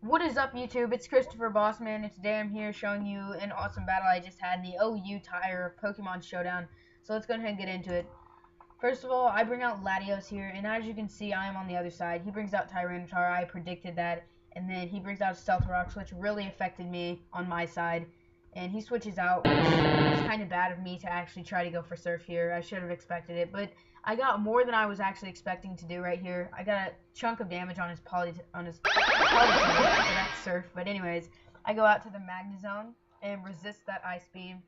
What is up, YouTube? It's Christopher Bossman, and today I'm here showing you an awesome battle I just had in the OU tier of Pokemon Showdown. So let's go ahead and get into it. First of all, I bring out Latios here, and as you can see, I am on the other side. He brings out Tyranitar, I predicted that, and then he brings out Stealth Rocks, which really affected me on my side. And he switches out, which is kind of bad of me to actually try to go for Surf here. I should have expected it, but I got more than I was actually expecting to do right here. I got a chunk of damage on his Polytoad, so that's Surf. But anyways, I go out to the Magnezone and resist that Ice Beam,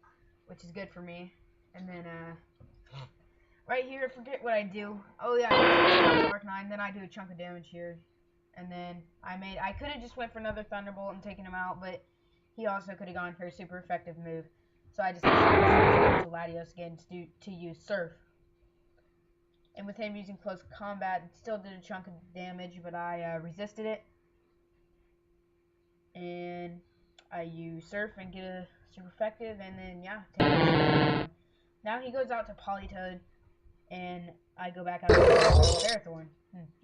which is good for me. And then, right here, forget what I do. Oh yeah, I Dark 9, then I do a chunk of damage here. And then I could have just went for another Thunderbolt and taken him out, but he also could have gone for a super effective move. So I just decided to Latios again to use Surf. And with him using close combat, it still did a chunk of damage, but I resisted it. And I use Surf and get a super effective, and then yeah, take it. Now he goes out to Polytoad, and I go back out to Ferrothorn.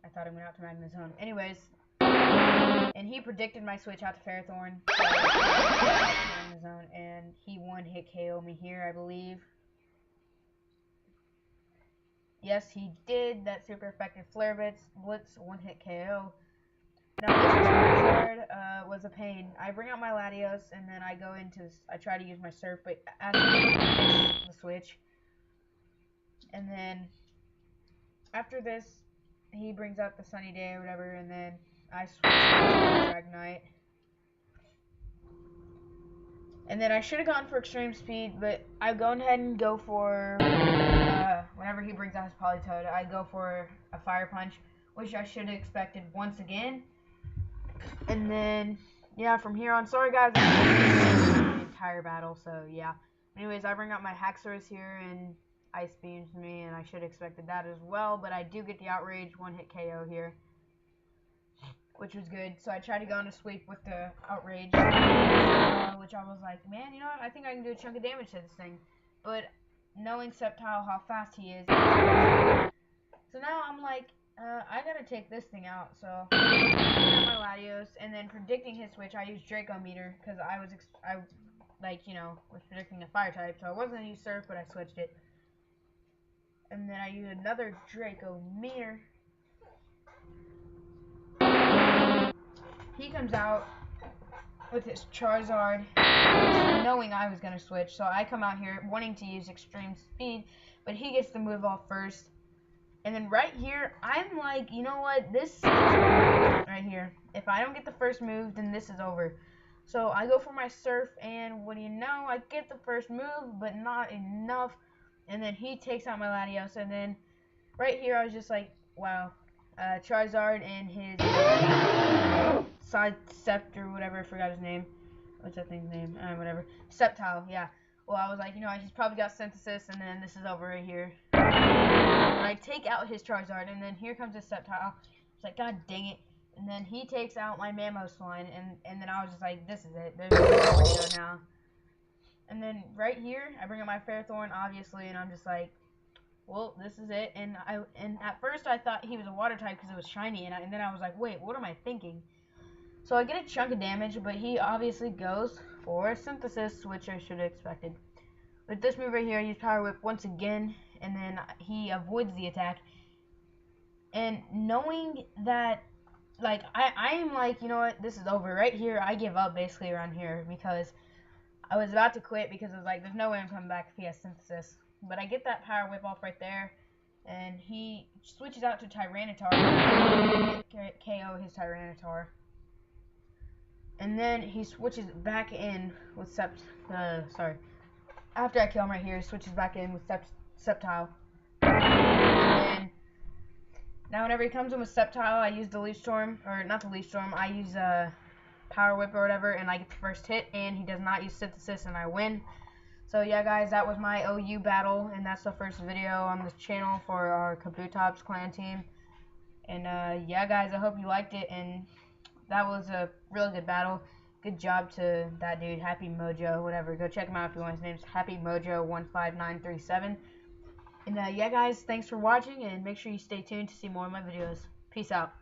I thought I went out to Magnezone. Anyways, and he predicted my switch out to Ferrothorn, Magnezone, and he one-hit KO me here, I believe. Yes, he did. That super effective Flare Blitz, one-hit KO. Now this Charizard was a pain. I bring out my Latios, and then I try to use my Surf, but after the switch. And then after this, he brings out the Sunny Day or whatever, and then I switch to Dragonite. And then I should have gone for Extreme Speed, but I go ahead and go for, whenever he brings out his Polytoad, I go for a Fire Punch, which I should have expected once again. And then, yeah, from here on, sorry guys, the entire battle, so yeah. Anyways, I bring out my Haxorus here, and Ice Beams me, and I should have expected that as well, but I do get the Outrage, one-hit KO here, which was good. So I tried to go on a sweep with the Outrage, which I was like, man, you know what, I think I can do a chunk of damage to this thing. But knowing Sceptile, how fast he is, so now I'm like, I gotta take this thing out. So I got my Latios, and then predicting his switch, I used Draco Meter, because I was predicting a Fire type, so I wasn't gonna use Surf, but I switched it. And then I use another Draco Meter. He comes out with his Charizard, knowing I was going to switch. So I come out here wanting to use Extreme Speed, but he gets the move off first. And then right here, I'm like, you know what? This is over right here. If I don't get the first move, then this is over. So I go for my Surf, and what do you know? I get the first move, but not enough. And then he takes out my Latios, and then right here I was just like, wow, Charizard and his Side Scepter, whatever, I forgot his name. What's that thing's name? Whatever. Sceptile, yeah. Well, I was like, you know, he's probably got Synthesis, and then this is over right here. And I take out his Charizard, and then here comes his Sceptile. It's like, god dang it. And then he takes out my Mamoswine, and then I was just like, this is it. There's nowhere to go now. And then right here, I bring up my Ferrothorn, obviously, and I'm just like, well, this is it. And at first I thought he was a water type because it was shiny, and then I was like, wait, what am I thinking? So I get a chunk of damage, but he obviously goes for Synthesis, which I should have expected. With this move right here, I use Power Whip once again, and then he avoids the attack. And knowing that, like, I am like, you know what, this is over. Right here, I give up basically around here because I was about to quit because I was like, there's no way I'm coming back if he has Synthesis. But I get that Power Whip off right there, and he switches out to Tyranitar, KO his Tyranitar. And then he switches back in with after I kill him right here, he switches back in with Sceptile. And then, now whenever he comes in with Sceptile, I use the Leaf Storm, or not the Leaf Storm, I use Power Whip or whatever, and I get the first hit, and he does not use Synthesis, and I win. So yeah guys, that was my OU battle, and that's the first video on this channel for our Kabutops clan team. And yeah guys, I hope you liked it, and that was a really good battle. Good job to that dude, Happy Mojo, whatever. Go check him out if you want. His name's Happy Mojo 15937. And yeah guys, thanks for watching, and make sure you stay tuned to see more of my videos. Peace out.